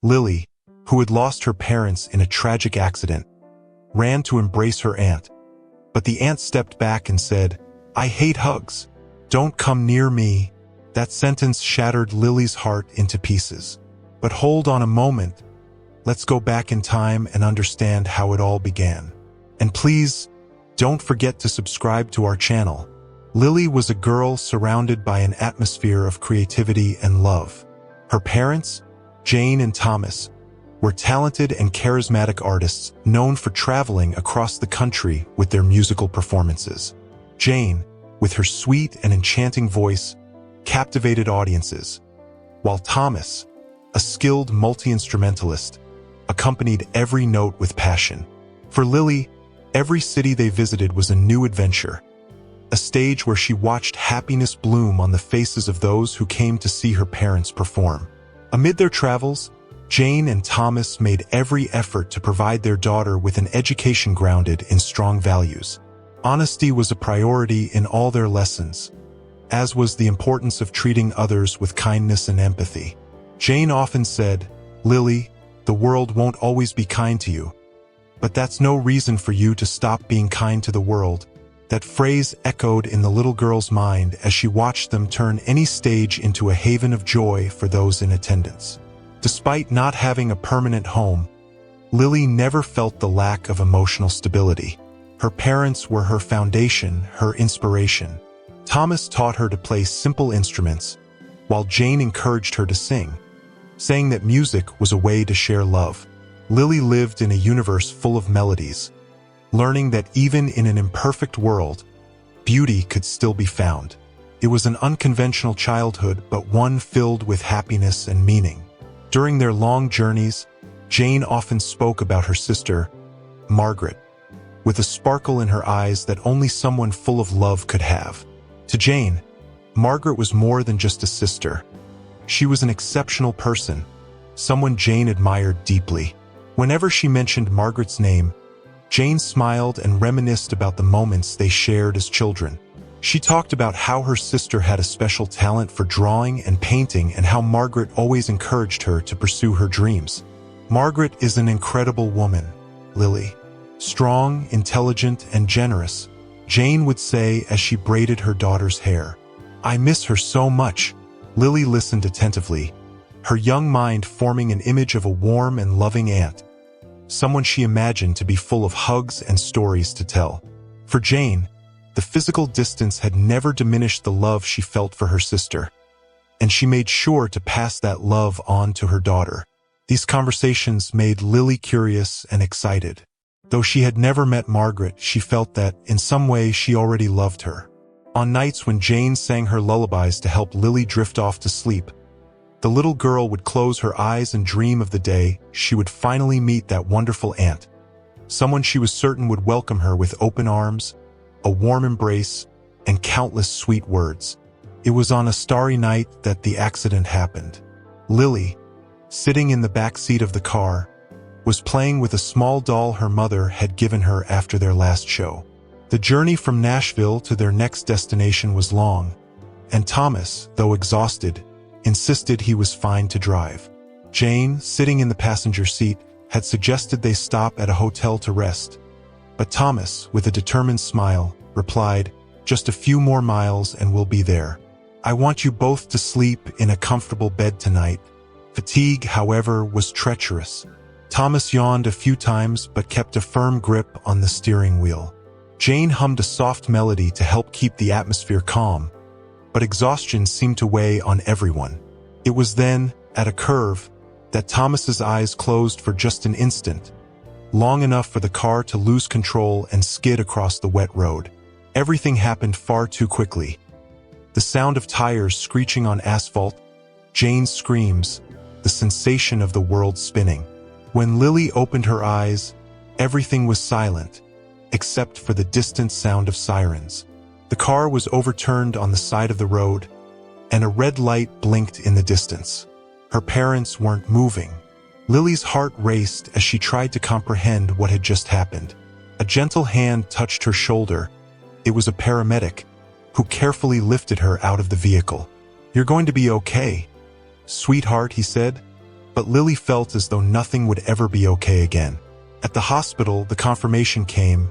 Lily, who had lost her parents in a tragic accident, ran to embrace her aunt. But the aunt stepped back and said, "I hate hugs. Don't come near me." That sentence shattered Lily's heart into pieces. But hold on a moment. Let's go back in time and understand how it all began. And please, don't forget to subscribe to our channel. Lily was a girl surrounded by an atmosphere of creativity and love. Her parents, Jane and Thomas, were talented and charismatic artists known for traveling across the country with their musical performances. Jane, with her sweet and enchanting voice, captivated audiences, while Thomas, a skilled multi-instrumentalist, accompanied every note with passion. For Lily, every city they visited was a new adventure, a stage where she watched happiness bloom on the faces of those who came to see her parents perform. Amid their travels, Jane and Thomas made every effort to provide their daughter with an education grounded in strong values. Honesty was a priority in all their lessons, as was the importance of treating others with kindness and empathy. Jane often said, "Lily, the world won't always be kind to you, but that's no reason for you to stop being kind to the world." That phrase echoed in the little girl's mind as she watched them turn any stage into a haven of joy for those in attendance. Despite not having a permanent home, Lily never felt the lack of emotional stability. Her parents were her foundation, her inspiration. Thomas taught her to play simple instruments, while Jane encouraged her to sing, saying that music was a way to share love. Lily lived in a universe full of melodies, learning that even in an imperfect world, beauty could still be found. It was an unconventional childhood, but one filled with happiness and meaning. During their long journeys, Jane often spoke about her sister, Margaret, with a sparkle in her eyes that only someone full of love could have. To Jane, Margaret was more than just a sister. She was an exceptional person, someone Jane admired deeply. Whenever she mentioned Margaret's name, Jane smiled and reminisced about the moments they shared as children. She talked about how her sister had a special talent for drawing and painting and how Margaret always encouraged her to pursue her dreams. "Margaret is an incredible woman, Lily. Strong, intelligent, and generous," Jane would say as she braided her daughter's hair. "I miss her so much." Lily listened attentively, her young mind forming an image of a warm and loving aunt, someone she imagined to be full of hugs and stories to tell. For Jane, the physical distance had never diminished the love she felt for her sister, and she made sure to pass that love on to her daughter. These conversations made Lily curious and excited. Though she had never met Margaret, she felt that, in some way, she already loved her. On nights when Jane sang her lullabies to help Lily drift off to sleep, the little girl would close her eyes and dream of the day she would finally meet that wonderful aunt, someone she was certain would welcome her with open arms, a warm embrace, and countless sweet words. It was on a starry night that the accident happened. Lily, sitting in the back seat of the car, was playing with a small doll her mother had given her after their last show. The journey from Nashville to their next destination was long, and Thomas, though exhausted, insisted he was fine to drive. Jane, sitting in the passenger seat, had suggested they stop at a hotel to rest, but Thomas, with a determined smile, replied, "Just a few more miles and we'll be there. I want you both to sleep in a comfortable bed tonight." Fatigue, however, was treacherous. Thomas yawned a few times but kept a firm grip on the steering wheel. Jane hummed a soft melody to help keep the atmosphere calm, but exhaustion seemed to weigh on everyone. It was then, at a curve, that Thomas's eyes closed for just an instant, long enough for the car to lose control and skid across the wet road. Everything happened far too quickly. The sound of tires screeching on asphalt, Jane's screams, the sensation of the world spinning. When Lily opened her eyes, everything was silent, except for the distant sound of sirens. The car was overturned on the side of the road, and a red light blinked in the distance. Her parents weren't moving. Lily's heart raced as she tried to comprehend what had just happened. A gentle hand touched her shoulder. It was a paramedic, who carefully lifted her out of the vehicle. "You're going to be okay, sweetheart," he said, but Lily felt as though nothing would ever be okay again. At the hospital, the confirmation came.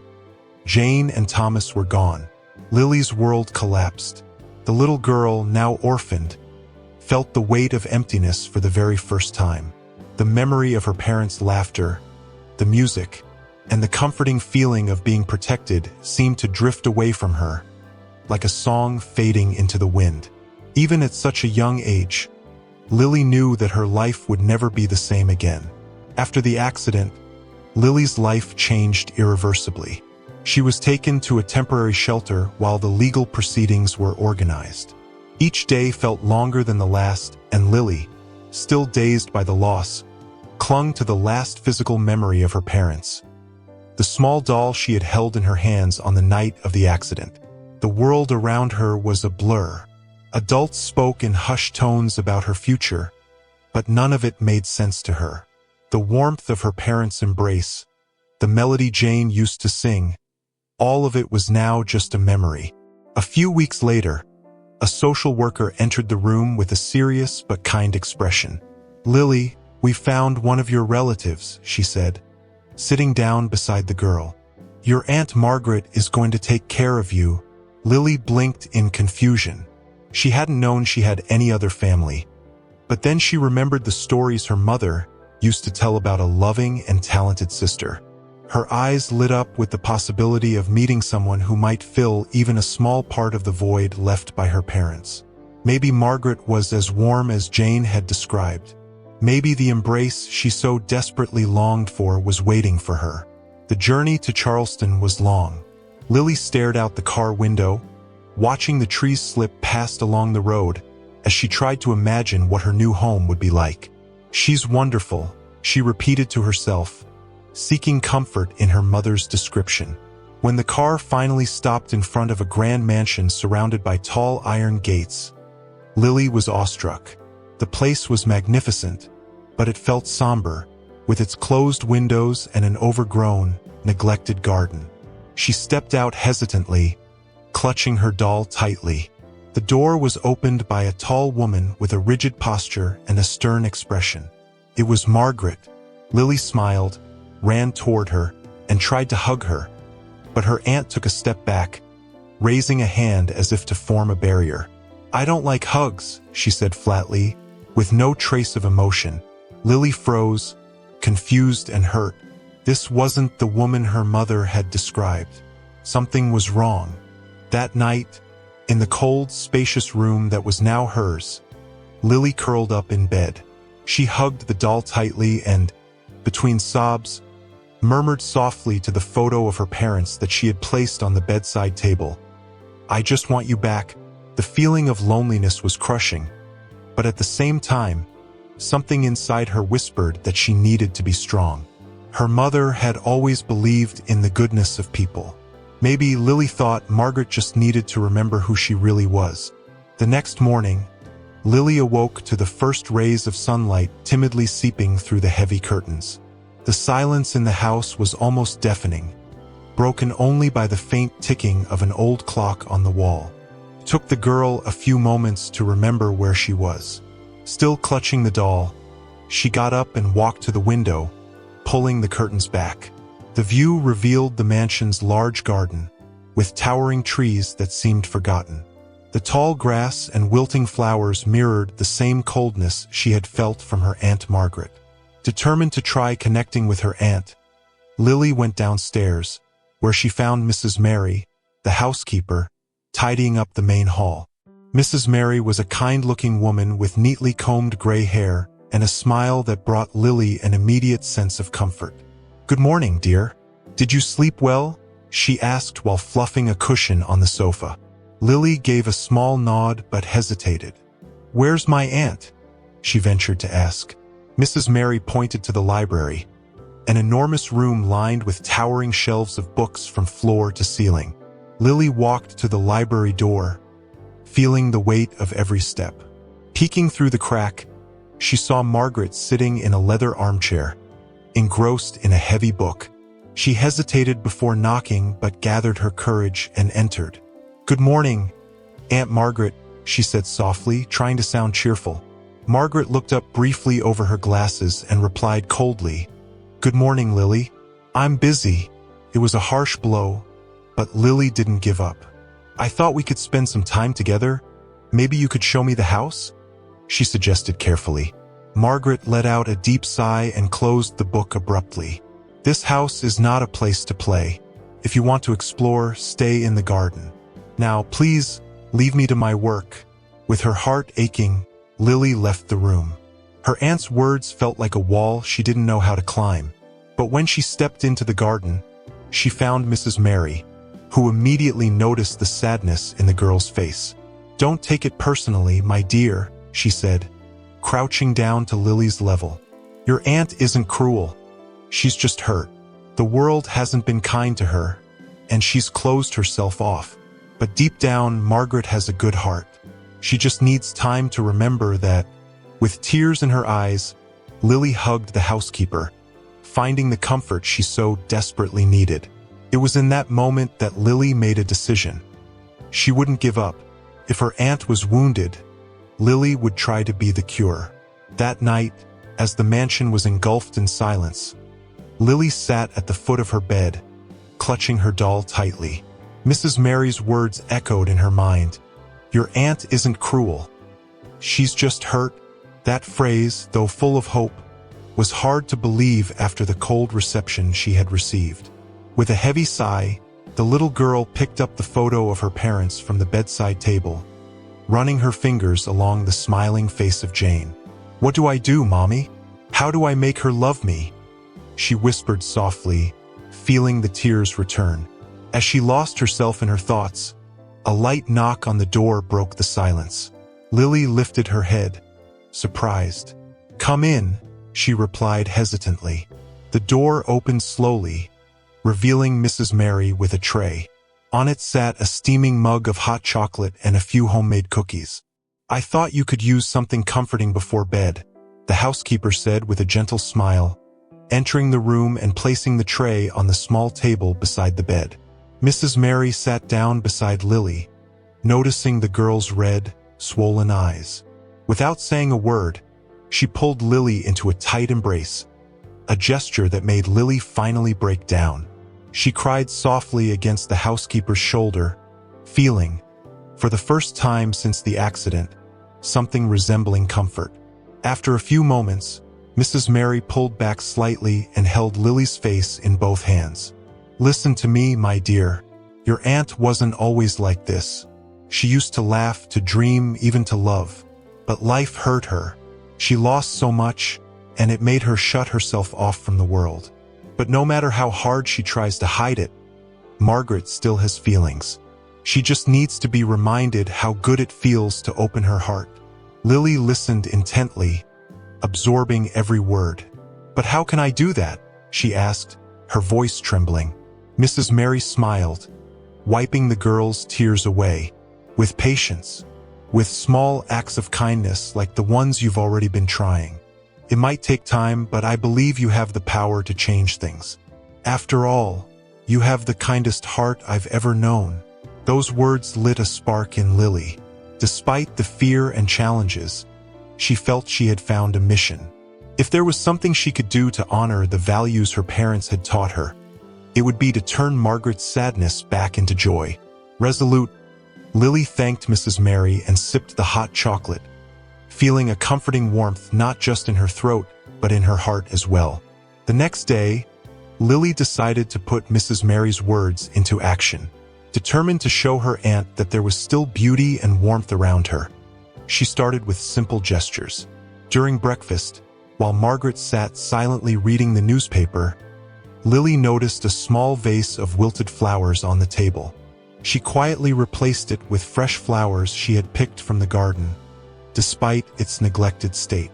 Jane and Thomas were gone. Lily's world collapsed. The little girl, now orphaned, felt the weight of emptiness for the very first time. The memory of her parents' laughter, the music, and the comforting feeling of being protected seemed to drift away from her, like a song fading into the wind. Even at such a young age, Lily knew that her life would never be the same again. After the accident, Lily's life changed irreversibly. She was taken to a temporary shelter while the legal proceedings were organized. Each day felt longer than the last, and Lily, still dazed by the loss, clung to the last physical memory of her parents. The small doll she had held in her hands on the night of the accident. The world around her was a blur. Adults spoke in hushed tones about her future, but none of it made sense to her. The warmth of her parents' embrace, the melody Jane used to sing, all of it was now just a memory. A few weeks later, a social worker entered the room with a serious but kind expression. "Lily, we found one of your relatives," she said, sitting down beside the girl. "Your Aunt Margaret is going to take care of you." Lily blinked in confusion. She hadn't known she had any other family. But then she remembered the stories her mother used to tell about a loving and talented sister. Her eyes lit up with the possibility of meeting someone who might fill even a small part of the void left by her parents. Maybe Margaret was as warm as Jane had described. Maybe the embrace she so desperately longed for was waiting for her. The journey to Charleston was long. Lily stared out the car window, watching the trees slip past along the road as she tried to imagine what her new home would be like. "She's wonderful," she repeated to herself, seeking comfort in her mother's description. When the car finally stopped in front of a grand mansion surrounded by tall iron gates, Lily was awestruck. The place was magnificent, but it felt somber, with its closed windows and an overgrown, neglected garden. She stepped out hesitantly, clutching her doll tightly. The door was opened by a tall woman with a rigid posture and a stern expression. It was Margaret. Lily smiled, ran toward her, and tried to hug her, but her aunt took a step back, raising a hand as if to form a barrier. "I don't like hugs," she said flatly, with no trace of emotion. Lily froze, confused and hurt. This wasn't the woman her mother had described. Something was wrong. That night, in the cold, spacious room that was now hers, Lily curled up in bed. She hugged the doll tightly and, between sobs, murmured softly to the photo of her parents that she had placed on the bedside table. "I just want you back." The feeling of loneliness was crushing, but at the same time, something inside her whispered that she needed to be strong. Her mother had always believed in the goodness of people. Maybe Lily thought Margaret just needed to remember who she really was. The next morning, Lily awoke to the first rays of sunlight timidly seeping through the heavy curtains. The silence in the house was almost deafening, broken only by the faint ticking of an old clock on the wall. It took the girl a few moments to remember where she was. Still clutching the doll, she got up and walked to the window, pulling the curtains back. The view revealed the mansion's large garden, with towering trees that seemed forgotten. The tall grass and wilting flowers mirrored the same coldness she had felt from her Aunt Margaret. Determined to try connecting with her aunt, Lily went downstairs, where she found Mrs. Mary, the housekeeper, tidying up the main hall. Mrs. Mary was a kind-looking woman with neatly combed gray hair and a smile that brought Lily an immediate sense of comfort. "Good morning, dear. Did you sleep well?" she asked while fluffing a cushion on the sofa. Lily gave a small nod but hesitated. "Where's my aunt?" she ventured to ask. Mrs. Mary pointed to the library, an enormous room lined with towering shelves of books from floor to ceiling. Lily walked to the library door, feeling the weight of every step. Peeking through the crack, she saw Margaret sitting in a leather armchair, engrossed in a heavy book. She hesitated before knocking but gathered her courage and entered. "Good morning, Aunt Margaret," she said softly, trying to sound cheerful. Margaret looked up briefly over her glasses and replied coldly, "Good morning, Lily. I'm busy." It was a harsh blow, but Lily didn't give up. "I thought we could spend some time together. Maybe you could show me the house?" she suggested carefully. Margaret let out a deep sigh and closed the book abruptly. "This house is not a place to play. If you want to explore, stay in the garden. Now, please, leave me to my work." With her heart aching, Lily left the room. Her aunt's words felt like a wall she didn't know how to climb. But when she stepped into the garden, she found Mrs. Mary, who immediately noticed the sadness in the girl's face. "Don't take it personally, my dear," she said, crouching down to Lily's level. "Your aunt isn't cruel. She's just hurt. The world hasn't been kind to her, and she's closed herself off. But deep down, Margaret has a good heart. She just needs time to remember that." With tears in her eyes, Lily hugged the housekeeper, finding the comfort she so desperately needed. It was in that moment that Lily made a decision. She wouldn't give up. If her aunt was wounded, Lily would try to be the cure. That night, as the mansion was engulfed in silence, Lily sat at the foot of her bed, clutching her doll tightly. Mrs. Mary's words echoed in her mind. "Your aunt isn't cruel. She's just hurt." That phrase, though full of hope, was hard to believe after the cold reception she had received. With a heavy sigh, the little girl picked up the photo of her parents from the bedside table, running her fingers along the smiling face of Jane. "What do I do, Mommy? How do I make her love me?" she whispered softly, feeling the tears return. As she lost herself in her thoughts, a light knock on the door broke the silence. Lily lifted her head, surprised. "Come in," she replied hesitantly. The door opened slowly, revealing Mrs. Mary with a tray. On it sat a steaming mug of hot chocolate and a few homemade cookies. "I thought you could use something comforting before bed," the housekeeper said with a gentle smile, entering the room and placing the tray on the small table beside the bed. Mrs. Mary sat down beside Lily, noticing the girl's red, swollen eyes. Without saying a word, she pulled Lily into a tight embrace, a gesture that made Lily finally break down. She cried softly against the housekeeper's shoulder, feeling, for the first time since the accident, something resembling comfort. After a few moments, Mrs. Mary pulled back slightly and held Lily's face in both hands. "Listen to me, my dear. Your aunt wasn't always like this. She used to laugh, to dream, even to love. But life hurt her. She lost so much, and it made her shut herself off from the world. But no matter how hard she tries to hide it, Margaret still has feelings. She just needs to be reminded how good it feels to open her heart." Lily listened intently, absorbing every word. "But how can I do that?" she asked, her voice trembling. Mrs. Mary smiled, wiping the girl's tears away. "With patience. With small acts of kindness like the ones you've already been trying. It might take time, but I believe you have the power to change things. After all, you have the kindest heart I've ever known." Those words lit a spark in Lily. Despite the fear and challenges, she felt she had found a mission. If there was something she could do to honor the values her parents had taught her, it would be to turn Margaret's sadness back into joy. Resolute, Lily thanked Mrs. Mary and sipped the hot chocolate, feeling a comforting warmth not just in her throat, but in her heart as well. The next day, Lily decided to put Mrs. Mary's words into action. Determined to show her aunt that there was still beauty and warmth around her, she started with simple gestures. During breakfast, while Margaret sat silently reading the newspaper, Lily noticed a small vase of wilted flowers on the table. She quietly replaced it with fresh flowers she had picked from the garden, despite its neglected state.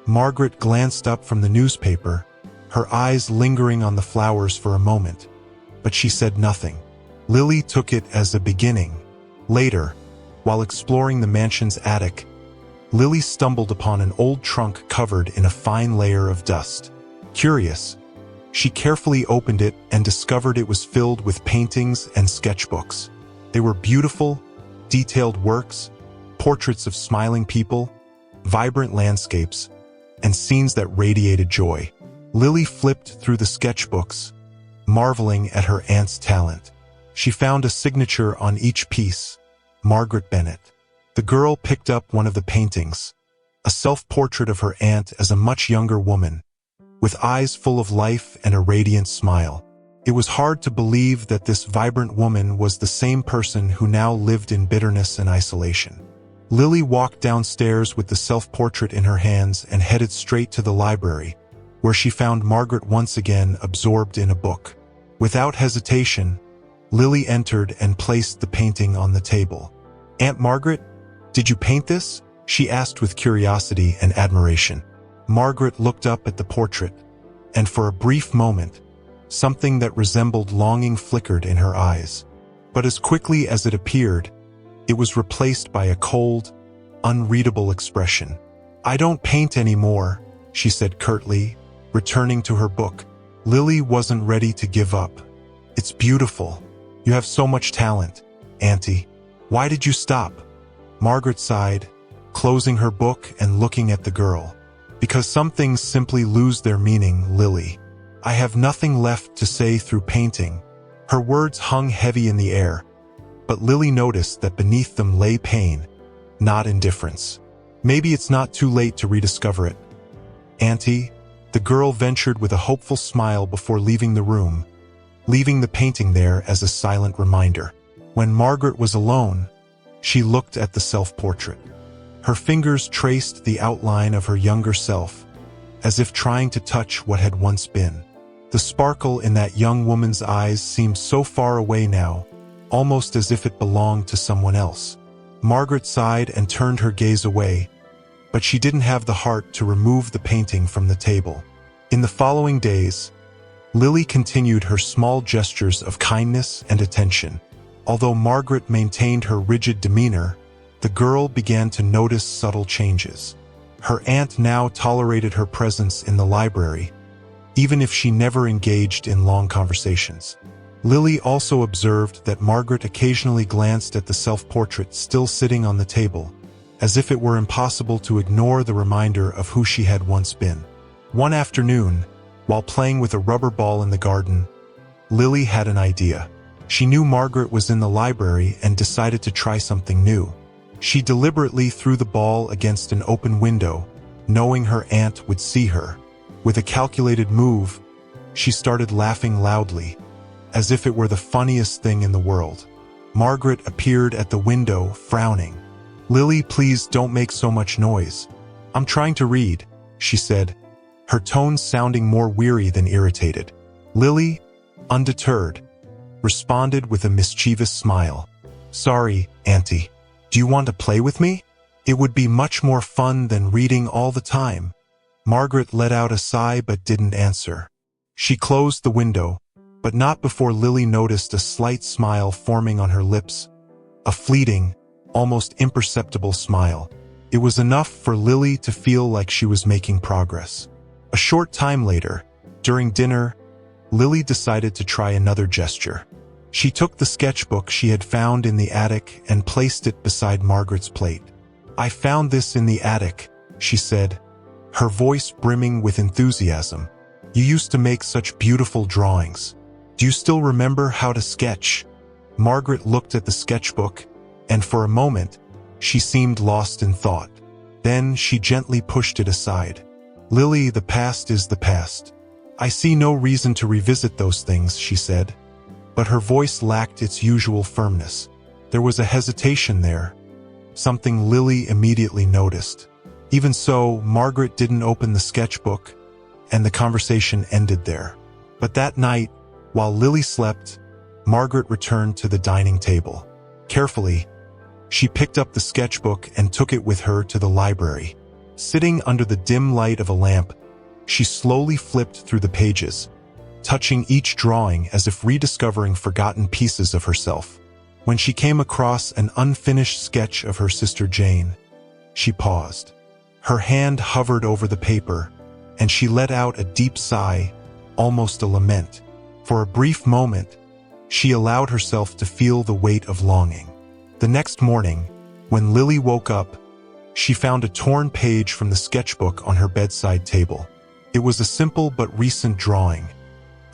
Margaret glanced up from the newspaper, her eyes lingering on the flowers for a moment, but she said nothing. Lily took it as a beginning. Later, while exploring the mansion's attic, Lily stumbled upon an old trunk covered in a fine layer of dust. Curious, she carefully opened it and discovered it was filled with paintings and sketchbooks. They were beautiful, detailed works, portraits of smiling people, vibrant landscapes, and scenes that radiated joy. Lily flipped through the sketchbooks, marveling at her aunt's talent. She found a signature on each piece, Margaret Bennett. The girl picked up one of the paintings, a self-portrait of her aunt as a much younger woman, with eyes full of life and a radiant smile. It was hard to believe that this vibrant woman was the same person who now lived in bitterness and isolation. Lily walked downstairs with the self-portrait in her hands and headed straight to the library, where she found Margaret once again absorbed in a book. Without hesitation, Lily entered and placed the painting on the table. "Aunt Margaret, did you paint this?" she asked with curiosity and admiration. Margaret looked up at the portrait, and for a brief moment, something that resembled longing flickered in her eyes. But as quickly as it appeared, it was replaced by a cold, unreadable expression. "I don't paint anymore," she said curtly, returning to her book. Lily wasn't ready to give up. "It's beautiful. You have so much talent, Auntie. Why did you stop?" Margaret sighed, closing her book and looking at the girl. "Because some things simply lose their meaning, Lily. I have nothing left to say through painting." Her words hung heavy in the air, but Lily noticed that beneath them lay pain, not indifference. "Maybe it's not too late to rediscover it, Auntie," the girl ventured with a hopeful smile before leaving the room, leaving the painting there as a silent reminder. When Margaret was alone, she looked at the self-portrait. Her fingers traced the outline of her younger self, as if trying to touch what had once been. The sparkle in that young woman's eyes seemed so far away now, almost as if it belonged to someone else. Margaret sighed and turned her gaze away, but she didn't have the heart to remove the painting from the table. In the following days, Lily continued her small gestures of kindness and attention. Although Margaret maintained her rigid demeanor, the girl began to notice subtle changes. Her aunt now tolerated her presence in the library, even if she never engaged in long conversations. Lily also observed that Margaret occasionally glanced at the self-portrait still sitting on the table, as if it were impossible to ignore the reminder of who she had once been. One afternoon, while playing with a rubber ball in the garden, Lily had an idea. She knew Margaret was in the library and decided to try something new. She deliberately threw the ball against an open window, knowing her aunt would see her. With a calculated move, she started laughing loudly, as if it were the funniest thing in the world. Margaret appeared at the window, frowning. "Lily, please don't make so much noise. I'm trying to read," she said, her tone sounding more weary than irritated. Lily, undeterred, responded with a mischievous smile. "Sorry, Auntie. Do you want to play with me? It would be much more fun than reading all the time." Margaret let out a sigh but didn't answer. She closed the window, but not before Lily noticed a slight smile forming on her lips. A fleeting, almost imperceptible smile. It was enough for Lily to feel like she was making progress. A short time later, during dinner, Lily decided to try another gesture. She took the sketchbook she had found in the attic and placed it beside Margaret's plate. "I found this in the attic," she said, her voice brimming with enthusiasm. "You used to make such beautiful drawings. Do you still remember how to sketch?" Margaret looked at the sketchbook, and for a moment, she seemed lost in thought. Then she gently pushed it aside. "Lily, the past is the past. I see no reason to revisit those things," she said. But her voice lacked its usual firmness. There was a hesitation there, something Lily immediately noticed. Even so, Margaret didn't open the sketchbook, and the conversation ended there. But that night, while Lily slept, Margaret returned to the dining table. Carefully, she picked up the sketchbook and took it with her to the library. Sitting under the dim light of a lamp, she slowly flipped through the pages, touching each drawing as if rediscovering forgotten pieces of herself. When she came across an unfinished sketch of her sister Jane, she paused. Her hand hovered over the paper, and she let out a deep sigh, almost a lament. For a brief moment, she allowed herself to feel the weight of longing. The next morning, when Lily woke up, She found a torn page from the sketchbook on her bedside table. It was a simple but recent drawing,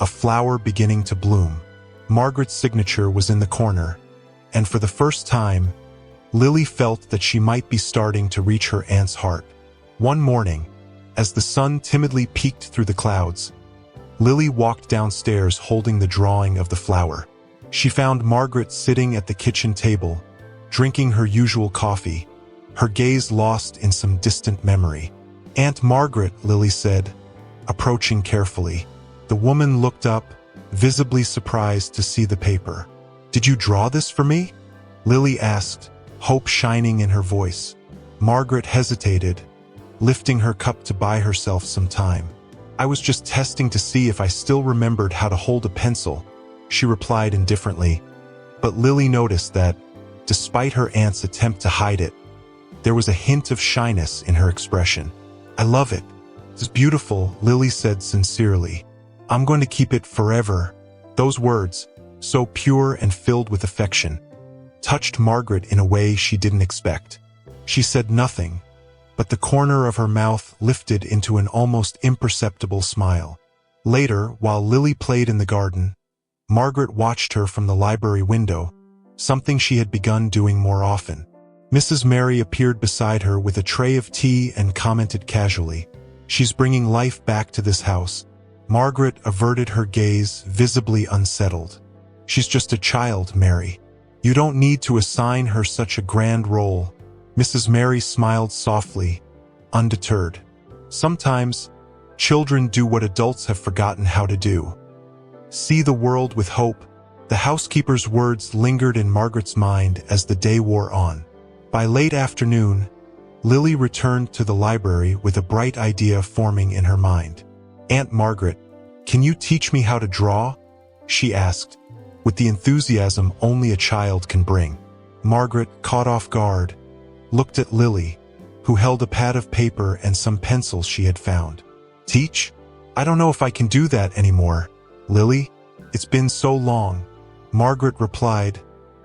a flower beginning to bloom. Margaret's signature was in the corner, and for the first time, Lily felt that she might be starting to reach her aunt's heart. One morning, as the sun timidly peeked through the clouds, Lily walked downstairs holding the drawing of the flower. She found Margaret sitting at the kitchen table, drinking her usual coffee, her gaze lost in some distant memory. "Aunt Margaret," Lily said, approaching carefully. The woman looked up, visibly surprised to see the paper. "Did you draw this for me?" Lily asked, hope shining in her voice. Margaret hesitated, lifting her cup to buy herself some time. "I was just testing to see if I still remembered how to hold a pencil," she replied indifferently. But Lily noticed that, despite her aunt's attempt to hide it, there was a hint of shyness in her expression. "I love it. It's beautiful," Lily said sincerely. "I'm going to keep it forever." Those words, so pure and filled with affection, touched Margaret in a way she didn't expect. She said nothing, but the corner of her mouth lifted into an almost imperceptible smile. Later, while Lily played in the garden, Margaret watched her from the library window, something she had begun doing more often. Mrs. Mary appeared beside her with a tray of tea and commented casually, "She's bringing life back to this house." Margaret averted her gaze, visibly unsettled. "She's just a child, Mary. You don't need to assign her such a grand role." Mrs. Mary smiled softly, undeterred. "Sometimes, children do what adults have forgotten how to do. See the world with hope." The housekeeper's words lingered in Margaret's mind as the day wore on. By late afternoon, Lily returned to the library with a bright idea forming in her mind. "Aunt Margaret, can you teach me how to draw?" she asked, with the enthusiasm only a child can bring. Margaret, caught off guard, looked at Lily, who held a pad of paper and some pencils she had found. "Teach? I don't know if I can do that anymore, Lily. It's been so long," Margaret replied,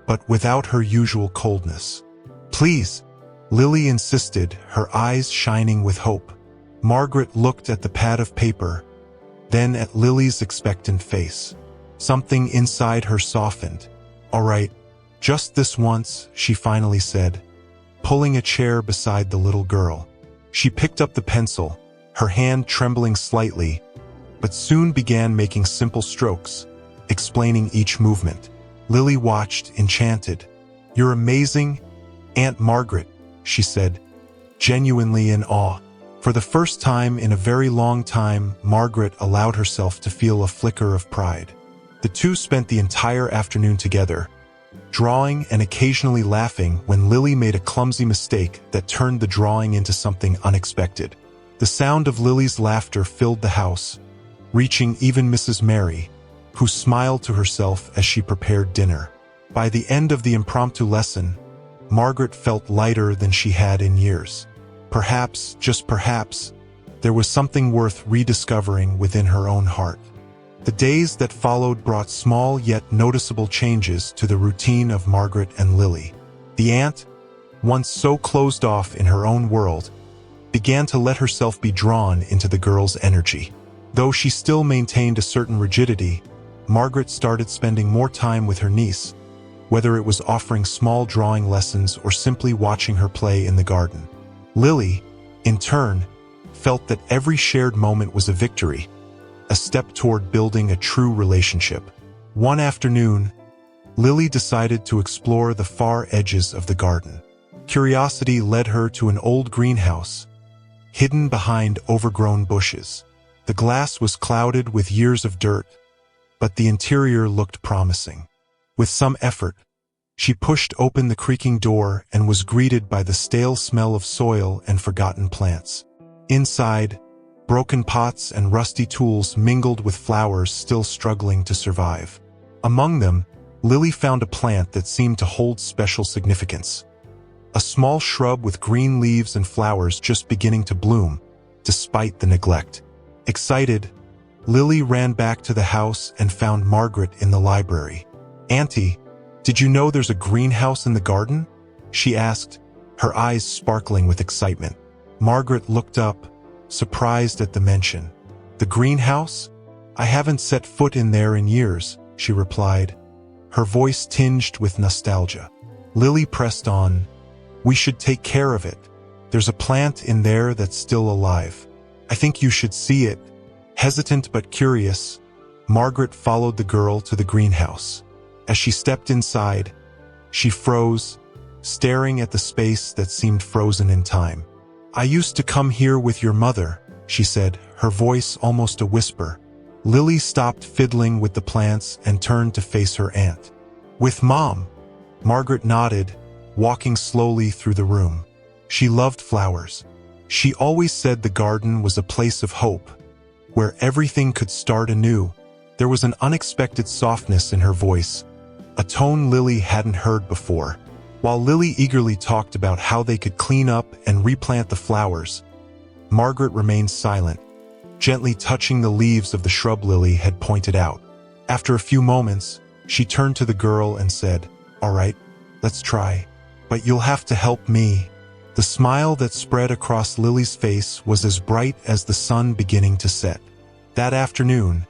but without her usual coldness. "Please," Lily insisted, her eyes shining with hope. Margaret looked at the pad of paper, then at Lily's expectant face. Something inside her softened. "All right, just this once," she finally said, pulling a chair beside the little girl. She picked up the pencil, her hand trembling slightly, but soon began making simple strokes, explaining each movement. Lily watched, enchanted. "You're amazing, Aunt Margaret," she said, genuinely in awe. For the first time in a very long time, Margaret allowed herself to feel a flicker of pride. The two spent the entire afternoon together, drawing and occasionally laughing when Lily made a clumsy mistake that turned the drawing into something unexpected. The sound of Lily's laughter filled the house, reaching even Mrs. Mary, who smiled to herself as she prepared dinner. By the end of the impromptu lesson, Margaret felt lighter than she had in years. Perhaps, just perhaps, there was something worth rediscovering within her own heart. The days that followed brought small yet noticeable changes to the routine of Margaret and Lily. The aunt, once so closed off in her own world, began to let herself be drawn into the girl's energy. Though she still maintained a certain rigidity, Margaret started spending more time with her niece, whether it was offering small drawing lessons or simply watching her play in the garden. Lily, in turn, felt that every shared moment was a victory, a step toward building a true relationship. One afternoon, Lily decided to explore the far edges of the garden. Curiosity led her to an old greenhouse, hidden behind overgrown bushes. The glass was clouded with years of dirt, but the interior looked promising. With some effort, she pushed open the creaking door and was greeted by the stale smell of soil and forgotten plants. Inside, broken pots and rusty tools mingled with flowers still struggling to survive. Among them, Lily found a plant that seemed to hold special significance. A small shrub with green leaves and flowers just beginning to bloom, despite the neglect. Excited, Lily ran back to the house and found Margaret in the library. "Auntie, did you know there's a greenhouse in the garden?" she asked, her eyes sparkling with excitement. Margaret looked up, surprised at the mention. "The greenhouse? I haven't set foot in there in years," she replied, her voice tinged with nostalgia. Lily pressed on, "We should take care of it. There's a plant in there that's still alive. I think you should see it." Hesitant but curious, Margaret followed the girl to the greenhouse. As she stepped inside, she froze, staring at the space that seemed frozen in time. "I used to come here with your mother," she said, her voice almost a whisper. Lily stopped fiddling with the plants and turned to face her aunt. "With Mom?" Margaret nodded, walking slowly through the room. She loved flowers. She always said the garden was a place of hope, where everything could start anew. There was an unexpected softness in her voice, a tone Lily hadn't heard before. While Lily eagerly talked about how they could clean up and replant the flowers, Margaret remained silent, gently touching the leaves of the shrub Lily had pointed out. After a few moments, she turned to the girl and said, "All right, let's try. But you'll have to help me." The smile that spread across Lily's face was as bright as the sun beginning to set. That afternoon,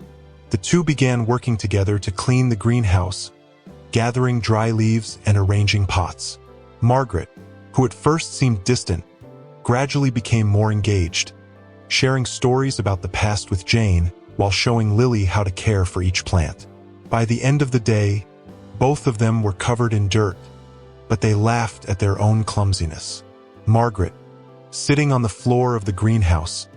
the two began working together to clean the greenhouse, gathering dry leaves and arranging pots. Margaret, who at first seemed distant, gradually became more engaged, sharing stories about the past with Jane while showing Lily how to care for each plant. By the end of the day, both of them were covered in dirt, but they laughed at their own clumsiness. Margaret, sitting on the floor of the greenhouse,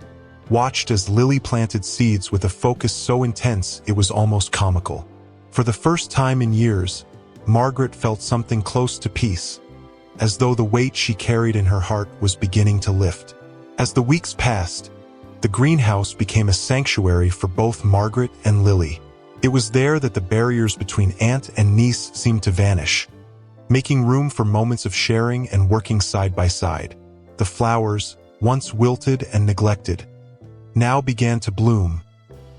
watched as Lily planted seeds with a focus so intense it was almost comical. For the first time in years, Margaret felt something close to peace, as though the weight she carried in her heart was beginning to lift. As the weeks passed, the greenhouse became a sanctuary for both Margaret and Lily. It was there that the barriers between aunt and niece seemed to vanish, making room for moments of sharing and working side by side. The flowers, once wilted and neglected, now began to bloom,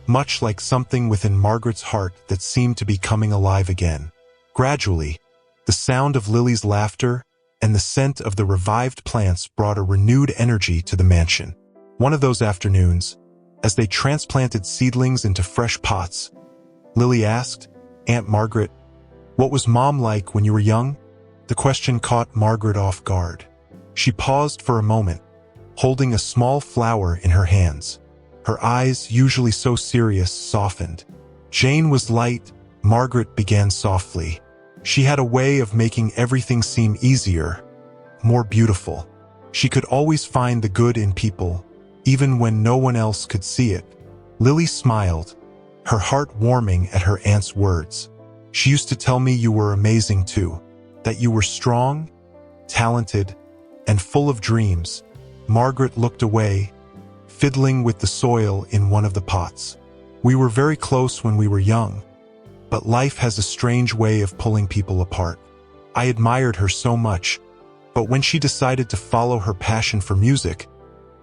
much like something within Margaret's heart that seemed to be coming alive again. Gradually, the sound of Lily's laughter and the scent of the revived plants brought a renewed energy to the mansion. One of those afternoons, as they transplanted seedlings into fresh pots, Lily asked, "Aunt Margaret, what was Mom like when you were young?" The question caught Margaret off guard. She paused for a moment, holding a small flower in her hands. Her eyes, usually so serious, softened. "Jane was light," Margaret began softly. "She had a way of making everything seem easier, more beautiful. She could always find the good in people, even when no one else could see it." Lily smiled, her heart warming at her aunt's words. "She used to tell me you were amazing too, that you were strong, talented, and full of dreams." Margaret looked away, fiddling with the soil in one of the pots. "We were very close when we were young, but life has a strange way of pulling people apart. I admired her so much, but when she decided to follow her passion for music,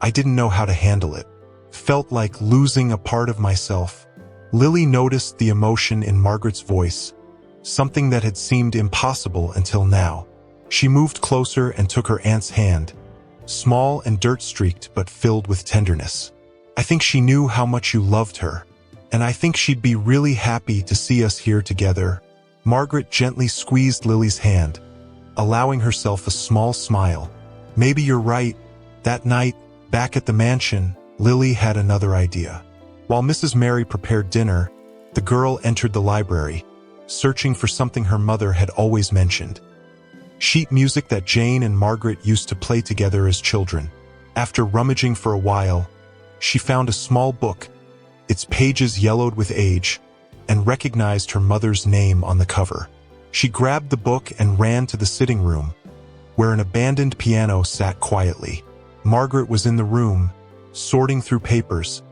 I didn't know how to handle it. Felt like losing a part of myself." Lily noticed the emotion in Margaret's voice, something that had seemed impossible until now. She moved closer and took her aunt's hand, small and dirt-streaked but filled with tenderness. "I think she knew how much you loved her, and I think she'd be really happy to see us here together." Margaret gently squeezed Lily's hand, allowing herself a small smile. "Maybe you're right." That night, back at the mansion, Lily had another idea. While Mrs. Mary prepared dinner, the girl entered the library, searching for something her mother had always mentioned: sheet music that Jane and Margaret used to play together as children. After rummaging for a while, she found a small book, its pages yellowed with age, and recognized her mother's name on the cover. She grabbed the book and ran to the sitting room, where an abandoned piano sat quietly. Margaret was in the room, sorting through papers,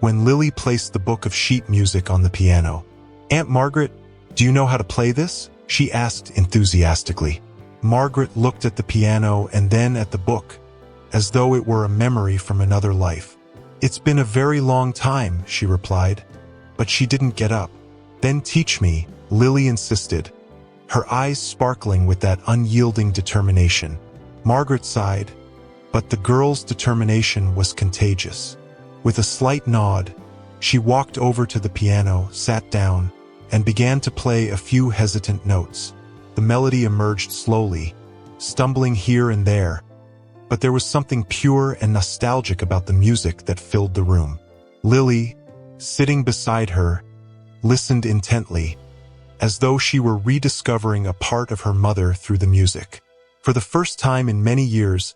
when Lily placed the book of sheet music on the piano. "Aunt Margaret, do you know how to play this?" she asked enthusiastically. Margaret looked at the piano and then at the book, as though it were a memory from another life. "It's been a very long time," she replied, but she didn't get up. "Then teach me," Lily insisted, her eyes sparkling with that unyielding determination. Margaret sighed, but the girl's determination was contagious. With a slight nod, she walked over to the piano, sat down, and began to play a few hesitant notes. The melody emerged slowly, stumbling here and there, but there was something pure and nostalgic about the music that filled the room. Lily, sitting beside her, listened intently, as though she were rediscovering a part of her mother through the music. For the first time in many years,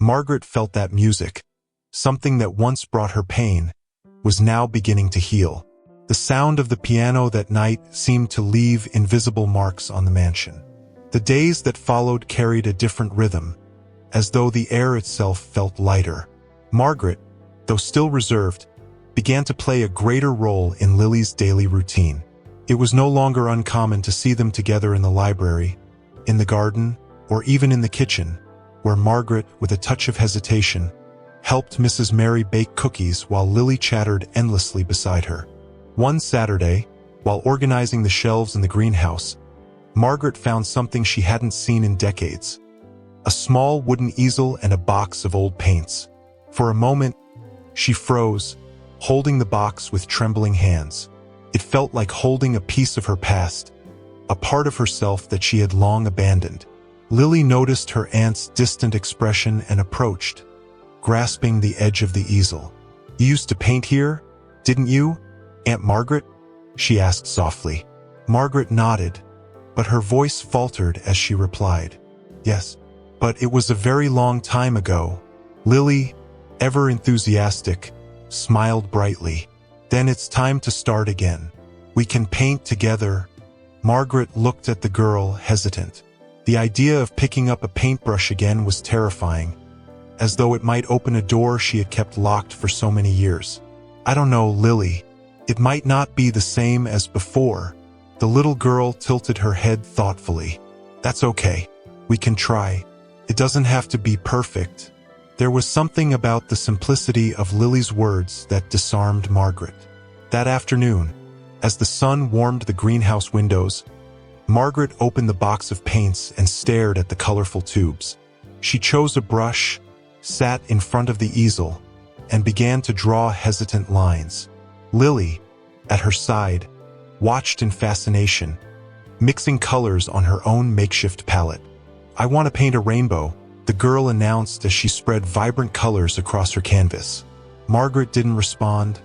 Margaret felt that music, something that once brought her pain, was now beginning to heal. The sound of the piano that night seemed to leave invisible marks on the mansion. The days that followed carried a different rhythm, as though the air itself felt lighter. Margaret, though still reserved, began to play a greater role in Lily's daily routine. It was no longer uncommon to see them together in the library, in the garden, or even in the kitchen, where Margaret, with a touch of hesitation, helped Mrs. Mary bake cookies while Lily chattered endlessly beside her. One Saturday, while organizing the shelves in the greenhouse, Margaret found something she hadn't seen in decades: a small wooden easel and a box of old paints. For a moment, she froze, holding the box with trembling hands. It felt like holding a piece of her past, a part of herself that she had long abandoned. Lily noticed her aunt's distant expression and approached, grasping the edge of the easel. "You used to paint here, didn't you, Aunt Margaret?" she asked softly. Margaret nodded, but her voice faltered as she replied, "Yes, but it was a very long time ago." Lily, ever enthusiastic, smiled brightly. "Then it's time to start again. We can paint together." Margaret looked at the girl, hesitant. The idea of picking up a paintbrush again was terrifying, as though it might open a door she had kept locked for so many years. "I don't know, Lily. It might not be the same as before." The little girl tilted her head thoughtfully. "That's okay. We can try. It doesn't have to be perfect." There was something about the simplicity of Lily's words that disarmed Margaret. That afternoon, as the sun warmed the greenhouse windows, Margaret opened the box of paints and stared at the colorful tubes. She chose a brush, sat in front of the easel, and began to draw hesitant lines. Lily, at her side, watched in fascination, mixing colors on her own makeshift palette. "I want to paint a rainbow," the girl announced as she spread vibrant colors across her canvas. Margaret didn't respond,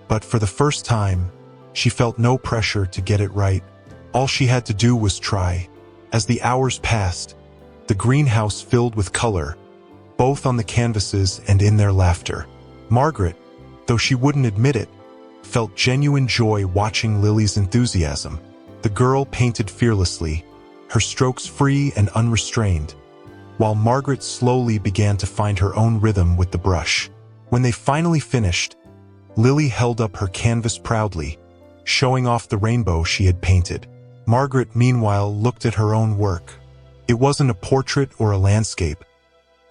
but for the first time, she felt no pressure to get it right. All she had to do was try. As the hours passed, the greenhouse filled with color, both on the canvases and in their laughter. Margaret, though she wouldn't admit it, felt genuine joy watching Lily's enthusiasm. The girl painted fearlessly, her strokes free and unrestrained, while Margaret slowly began to find her own rhythm with the brush. When they finally finished, Lily held up her canvas proudly, showing off the rainbow she had painted. Margaret, meanwhile, looked at her own work. It wasn't a portrait or a landscape.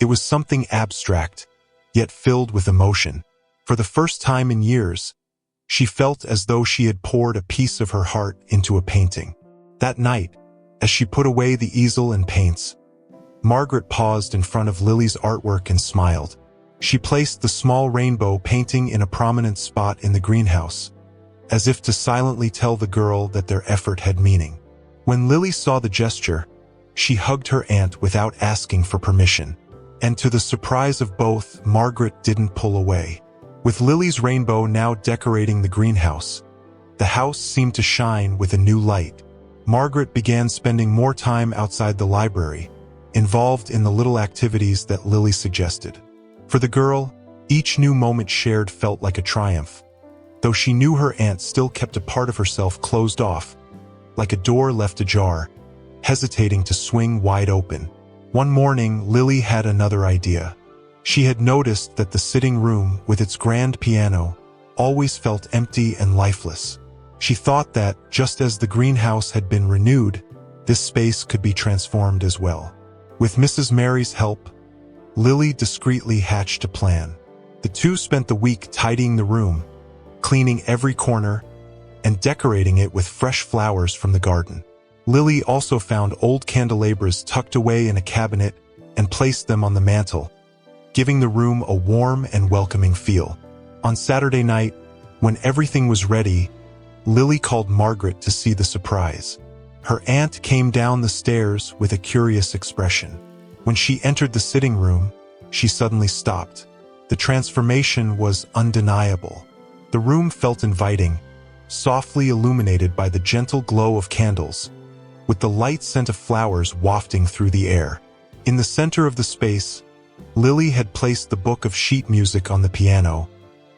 It was something abstract, yet filled with emotion. For the first time in years, she felt as though she had poured a piece of her heart into a painting. That night, as she put away the easel and paints, Margaret paused in front of Lily's artwork and smiled. She placed the small rainbow painting in a prominent spot in the greenhouse, as if to silently tell the girl that their effort had meaning. When Lily saw the gesture, she hugged her aunt without asking for permission. And to the surprise of both, Margaret didn't pull away. With Lily's rainbow now decorating the greenhouse, the house seemed to shine with a new light. Margaret began spending more time outside the library, involved in the little activities that Lily suggested. For the girl, each new moment shared felt like a triumph, though she knew her aunt still kept a part of herself closed off, like a door left ajar, hesitating to swing wide open. One morning, Lily had another idea. She had noticed that the sitting room, with its grand piano, always felt empty and lifeless. She thought that, just as the greenhouse had been renewed, this space could be transformed as well. With Mrs. Mary's help, Lily discreetly hatched a plan. The two spent the week tidying the room, cleaning every corner, and decorating it with fresh flowers from the garden. Lily also found old candelabras tucked away in a cabinet and placed them on the mantel, giving the room a warm and welcoming feel. On Saturday night, when everything was ready, Lily called Margaret to see the surprise. Her aunt came down the stairs with a curious expression. When she entered the sitting room, she suddenly stopped. The transformation was undeniable. The room felt inviting, softly illuminated by the gentle glow of candles, with the light scent of flowers wafting through the air. In the center of the space, Lily had placed the book of sheet music on the piano,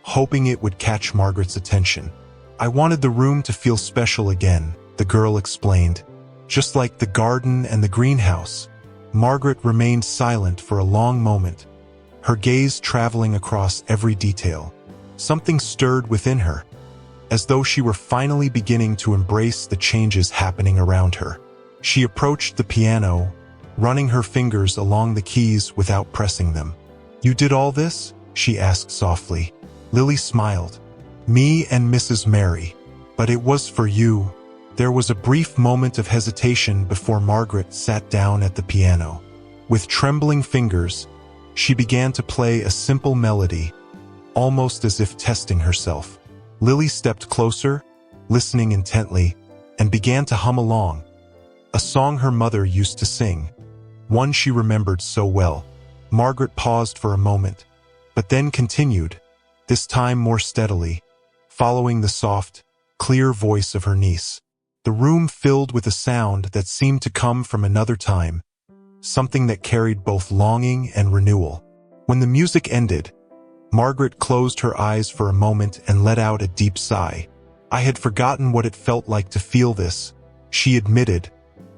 hoping it would catch Margaret's attention. "I wanted the room to feel special again," the girl explained. "Just like the garden and the greenhouse." Margaret remained silent for a long moment, her gaze traveling across every detail. Something stirred within her, as though she were finally beginning to embrace the changes happening around her. She approached the piano, running her fingers along the keys without pressing them. "You did all this?" she asked softly. Lily smiled. "Me and Mrs. Mary. But it was for you." There was a brief moment of hesitation before Margaret sat down at the piano. With trembling fingers, she began to play a simple melody, almost as if testing herself. Lily stepped closer, listening intently, and began to hum along. A song her mother used to sing, one she remembered so well. Margaret paused for a moment, but then continued, this time more steadily, following the soft, clear voice of her niece. The room filled with a sound that seemed to come from another time, something that carried both longing and renewal. When the music ended, Margaret closed her eyes for a moment and let out a deep sigh. "I had forgotten what it felt like to feel this," she admitted,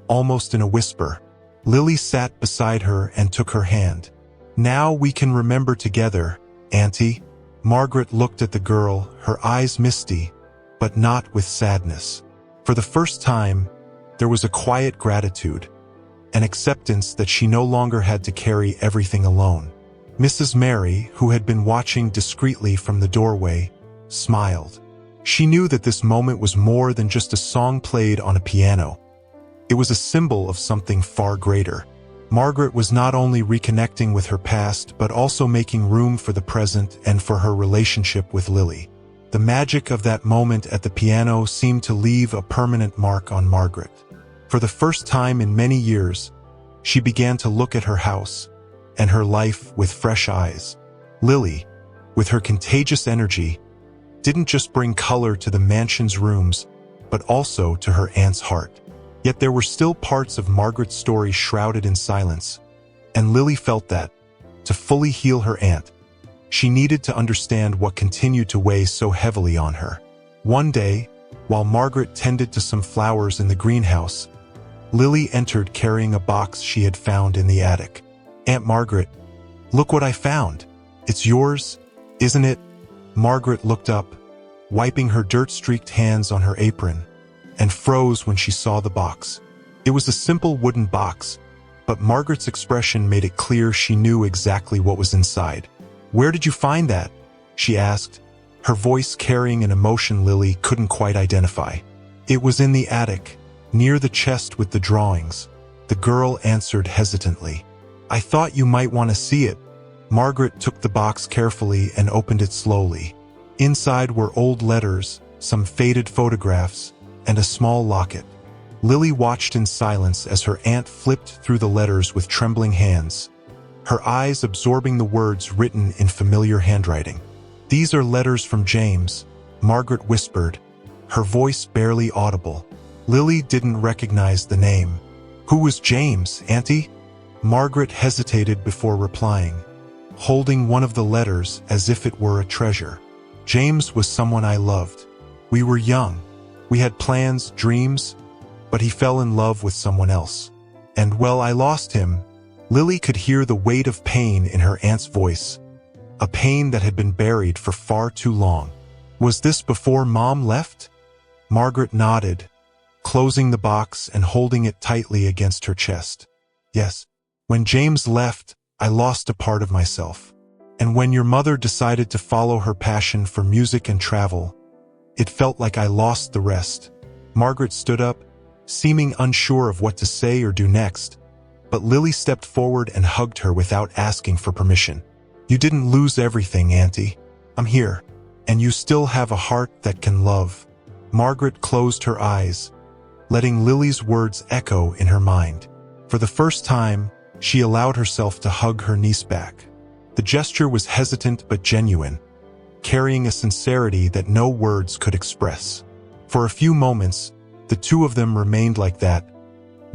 almost in a whisper. Lily sat beside her and took her hand. "Now we can remember together, Auntie." Margaret looked at the girl, her eyes misty, but not with sadness. For the first time, there was a quiet gratitude, an acceptance that she no longer had to carry everything alone. Mrs. Mary, who had been watching discreetly from the doorway, smiled. She knew that this moment was more than just a song played on a piano. It was a symbol of something far greater. Margaret was not only reconnecting with her past, but also making room for the present and for her relationship with Lily. The magic of that moment at the piano seemed to leave a permanent mark on Margaret. For the first time in many years, she began to look at her house and her life with fresh eyes. Lily, with her contagious energy, didn't just bring color to the mansion's rooms, but also to her aunt's heart. Yet there were still parts of Margaret's story shrouded in silence, and Lily felt that, to fully heal her aunt, she needed to understand what continued to weigh so heavily on her. One day, while Margaret tended to some flowers in the greenhouse, Lily entered carrying a box she had found in the attic. "Aunt Margaret, look what I found. It's yours, isn't it?" Margaret looked up, wiping her dirt-streaked hands on her apron, and froze when she saw the box. It was a simple wooden box, but Margaret's expression made it clear she knew exactly what was inside. "Where did you find that?" she asked, her voice carrying an emotion Lily couldn't quite identify. "It was in the attic, near the chest with the drawings," the girl answered hesitantly. "I thought you might want to see it." Margaret took the box carefully and opened it slowly. Inside were old letters, some faded photographs, and a small locket. Lily watched in silence as her aunt flipped through the letters with trembling hands, her eyes absorbing the words written in familiar handwriting. "These are letters from James," Margaret whispered, her voice barely audible. Lily didn't recognize the name. "Who was James, Auntie?" Margaret hesitated before replying, holding one of the letters as if it were a treasure. "James was someone I loved. We were young. We had plans, dreams, but he fell in love with someone else. And well, I lost him." Lily could hear the weight of pain in her aunt's voice, a pain that had been buried for far too long. "Was this before Mom left?" Margaret nodded, closing the box and holding it tightly against her chest. "Yes. When James left, I lost a part of myself. And when your mother decided to follow her passion for music and travel, it felt like I lost the rest." Margaret stood up, seeming unsure of what to say or do next, but Lily stepped forward and hugged her without asking for permission. "You didn't lose everything, Auntie. I'm here, and you still have a heart that can love." Margaret closed her eyes, letting Lily's words echo in her mind. For the first time, she allowed herself to hug her niece back. The gesture was hesitant but genuine, carrying a sincerity that no words could express. For a few moments, the two of them remained like that,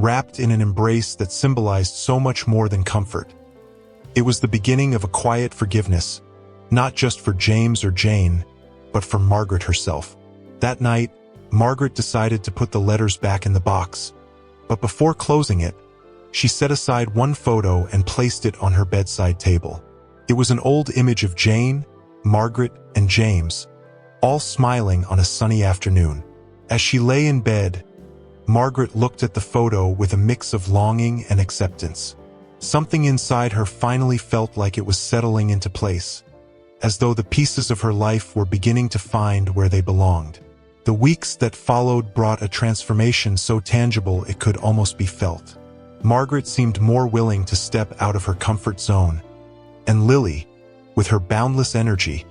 wrapped in an embrace that symbolized so much more than comfort. It was the beginning of a quiet forgiveness, not just for James or Jane, but for Margaret herself. That night, Margaret decided to put the letters back in the box, but before closing it, she set aside one photo and placed it on her bedside table. It was an old image of Jane, Margaret, and James, all smiling on a sunny afternoon. As she lay in bed, Margaret looked at the photo with a mix of longing and acceptance. Something inside her finally felt like it was settling into place, as though the pieces of her life were beginning to find where they belonged. The weeks that followed brought a transformation so tangible it could almost be felt. Margaret seemed more willing to step out of her comfort zone, and Lily, with her boundless energy,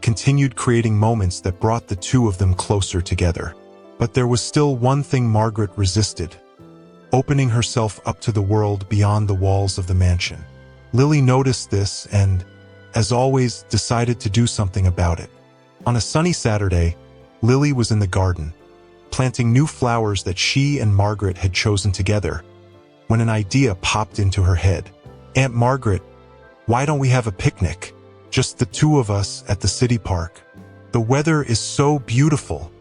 continued creating moments that brought the two of them closer together. But there was still one thing Margaret resisted: opening herself up to the world beyond the walls of the mansion. Lily noticed this and, as always, decided to do something about it. On a sunny Saturday, Lily was in the garden, planting new flowers that she and Margaret had chosen together, when an idea popped into her head. "Aunt Margaret, why don't we have a picnic? Just the two of us at the city park. The weather is so beautiful."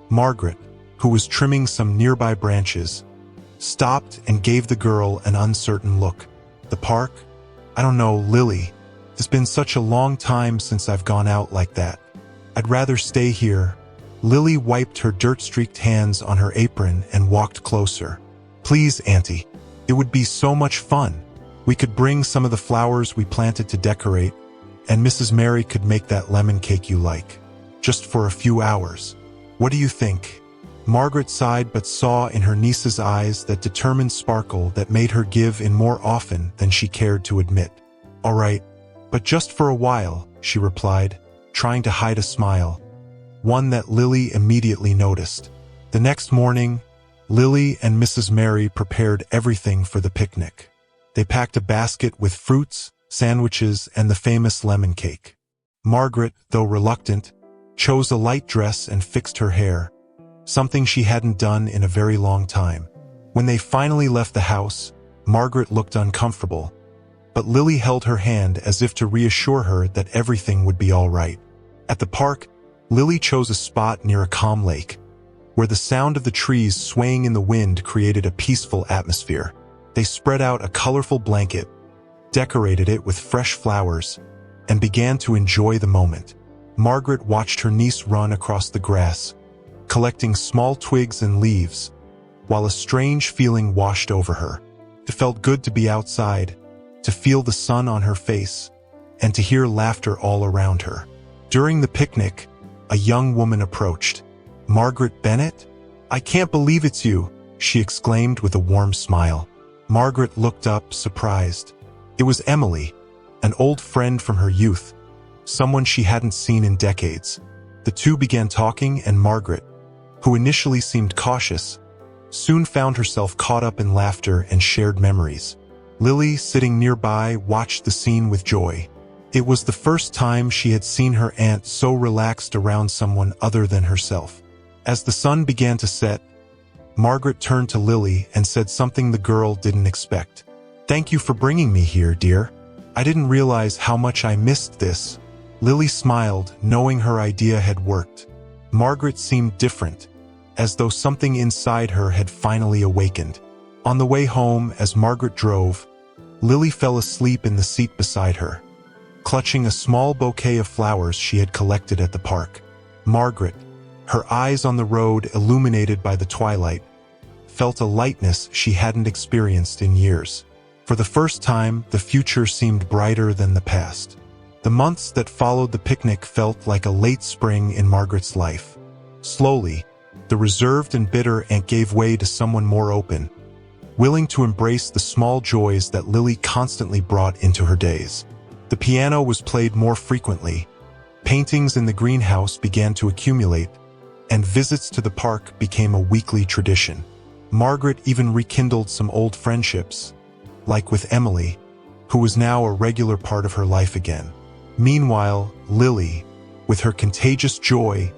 Margaret, who was trimming some nearby branches, stopped and gave the girl an uncertain look. "The park? I don't know, Lily. It's been such a long time since I've gone out like that. I'd rather stay here." Lily wiped her dirt-streaked hands on her apron and walked closer. "Please, Auntie. It would be so much fun. We could bring some of the flowers we planted to decorate, and Mrs. Mary could make that lemon cake you like, just for a few hours. What do you think?" Margaret sighed but saw in her niece's eyes that determined sparkle that made her give in more often than she cared to admit. "All right, but just for a while," she replied, trying to hide a smile, one that Lily immediately noticed. The next morning, Lily and Mrs. Mary prepared everything for the picnic. They packed a basket with fruits, sandwiches, and the famous lemon cake. Margaret, though reluctant, chose a light dress and fixed her hair, something she hadn't done in a very long time. When they finally left the house, Margaret looked uncomfortable, but Lily held her hand as if to reassure her that everything would be all right. At the park, Lily chose a spot near a calm lake, where the sound of the trees swaying in the wind created a peaceful atmosphere. They spread out a colorful blanket, decorated it with fresh flowers, and began to enjoy the moment. Margaret watched her niece run across the grass, collecting small twigs and leaves, while a strange feeling washed over her. It felt good to be outside, to feel the sun on her face, and to hear laughter all around her. During the picnic, a young woman approached. "Margaret Bennett? I can't believe it's you," she exclaimed with a warm smile. Margaret looked up, surprised. It was Emily, an old friend from her youth, someone she hadn't seen in decades. The two began talking, and Margaret, who initially seemed cautious, soon found herself caught up in laughter and shared memories. Lily, sitting nearby, watched the scene with joy. It was the first time she had seen her aunt so relaxed around someone other than herself. As the sun began to set, Margaret turned to Lily and said something the girl didn't expect. "Thank you for bringing me here, dear. I didn't realize how much I missed this." Lily smiled, knowing her idea had worked. Margaret seemed different, as though something inside her had finally awakened. On the way home, as Margaret drove, Lily fell asleep in the seat beside her, clutching a small bouquet of flowers she had collected at the park. Margaret, her eyes on the road illuminated by the twilight, felt a lightness she hadn't experienced in years. For the first time, the future seemed brighter than the past. The months that followed the picnic felt like a late spring in Margaret's life. Slowly, the reserved and bitter aunt gave way to someone more open, willing to embrace the small joys that Lily constantly brought into her days. The piano was played more frequently, paintings in the greenhouse began to accumulate, and visits to the park became a weekly tradition. Margaret even rekindled some old friendships, like with Emily, who was now a regular part of her life again. Meanwhile, Lily, with her contagious joy,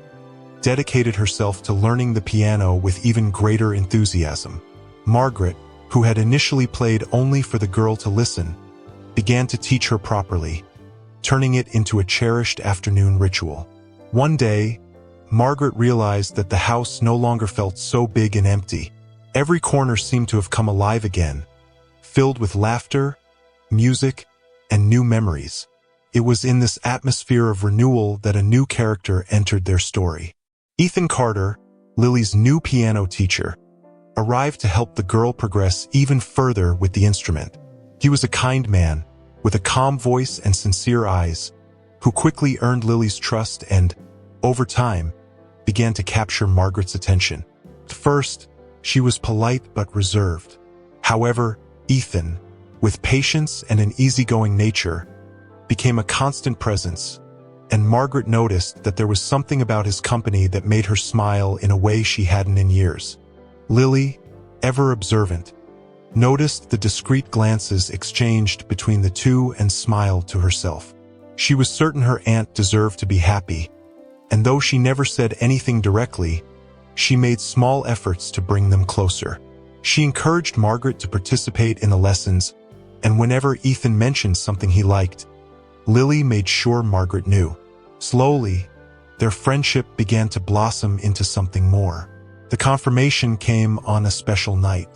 dedicated herself to learning the piano with even greater enthusiasm. Margaret, who had initially played only for the girl to listen, began to teach her properly, turning it into a cherished afternoon ritual. One day, Margaret realized that the house no longer felt so big and empty. Every corner seemed to have come alive again, filled with laughter, music, and new memories. It was in this atmosphere of renewal that a new character entered their story. Ethan Carter, Lily's new piano teacher, arrived to help the girl progress even further with the instrument. He was a kind man, with a calm voice and sincere eyes, who quickly earned Lily's trust and, over time, began to capture Margaret's attention. At first, she was polite but reserved. However, Ethan, with patience and an easygoing nature, became a constant presence, and Margaret noticed that there was something about his company that made her smile in a way she hadn't in years. Lily, ever observant, noticed the discreet glances exchanged between the two and smiled to herself. She was certain her aunt deserved to be happy, and though she never said anything directly, she made small efforts to bring them closer. She encouraged Margaret to participate in the lessons, and whenever Ethan mentioned something he liked, Lily made sure Margaret knew. Slowly, their friendship began to blossom into something more. The confirmation came on a special night.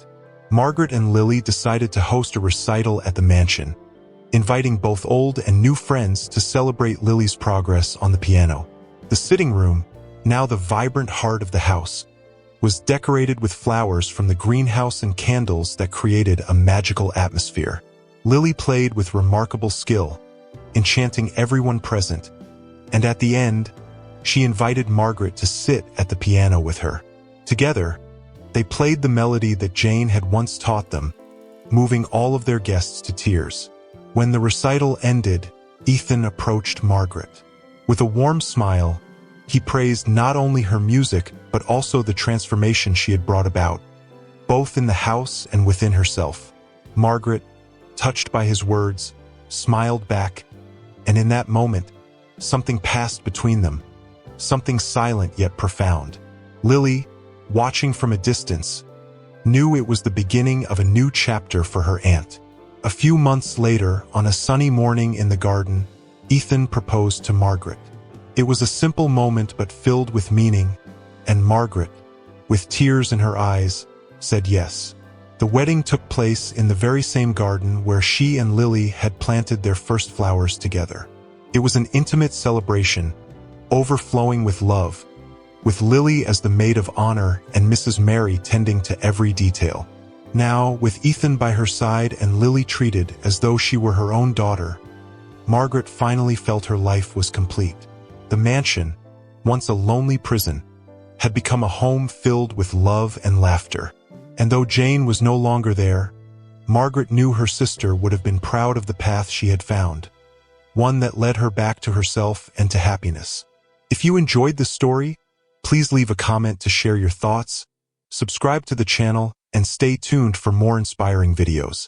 Margaret and Lily decided to host a recital at the mansion, inviting both old and new friends to celebrate Lily's progress on the piano. The sitting room, now the vibrant heart of the house, was decorated with flowers from the greenhouse and candles that created a magical atmosphere. Lily played with remarkable skill, enchanting everyone present, and at the end, she invited Margaret to sit at the piano with her. Together, they played the melody that Jane had once taught them, moving all of their guests to tears. When the recital ended, Ethan approached Margaret. With a warm smile, he praised not only her music but also the transformation she had brought about, both in the house and within herself. Margaret, touched by his words, smiled back, and in that moment, something passed between them, something silent yet profound. Lily, watching from a distance, knew it was the beginning of a new chapter for her aunt. A few months later, on a sunny morning in the garden, Ethan proposed to Margaret. It was a simple moment but filled with meaning, and Margaret, with tears in her eyes, said yes. The wedding took place in the very same garden where she and Lily had planted their first flowers together. It was an intimate celebration, overflowing with love, with Lily as the maid of honor and Mrs. Mary tending to every detail. Now, with Ethan by her side and Lily treated as though she were her own daughter, Margaret finally felt her life was complete. The mansion, once a lonely prison, had become a home filled with love and laughter. And though Jane was no longer there, Margaret knew her sister would have been proud of the path she had found, one that led her back to herself and to happiness. If you enjoyed this story, please leave a comment to share your thoughts, subscribe to the channel, and stay tuned for more inspiring videos.